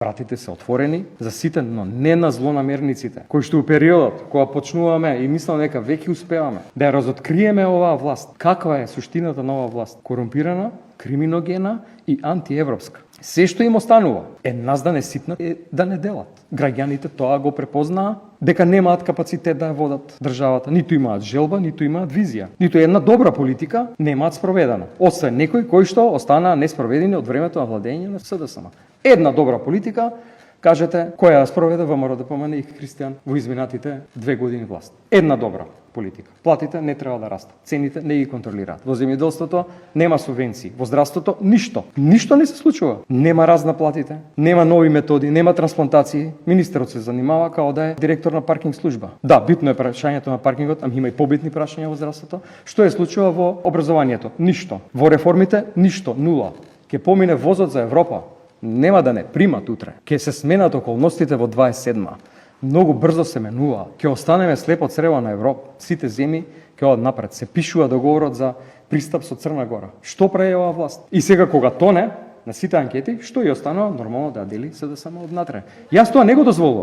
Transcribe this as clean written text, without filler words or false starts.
Вратите се отворени за сите, но не на злонамерниците, кои што у периодот кога почнуваме и мислам дека веќе успеваме да ја разоткриеме оваа власт. Каква е суштината на оваа власт? Корумпирана, криминогена и антиевропска. Се што им останува е нас да не сипнат, е да не делат. Граѓаните тоа го препознаа, дека немаат капацитет да ја водат државата, ниту имаат желба, ниту имаат визија. Ниту една добра политика немаат спроведена. Освен некои кои што останаа неспроведени од времето на владење на СДСМ. Една добра политика, кажете, која ја спроведе ВМРО ДПМН и Христијан во изминатите 2 години власт. Една добра политика. Платите не треба да растат, цените не ги контролираат. Во земјоделството нема субвенции, во здравството ништо. Ништо не се случува. Нема раст на платите, нема нови методи, нема трансплантации. Министерот се занимава као да е директор на паркинг служба. Да, битно е прашањето на паркингот, ама има и побитни прашања во здравството. Што е случува во образованието? Ништо. Во реформите ништо, нула. Ке помине возот за Европа. Нема да не примат утре. Ке се сменат околностите во 27-ма. Многу брзо се менува. Ке останеме слепо црево на Европа. Сите земји ке одат напред. Се пишува договорот за пристап со Црна Гора. Што прави оваа власт? И сега кога тоне на сите анкети, што ја останува нормално да дели СДСМ однатре. Јас тоа не го дозволувам.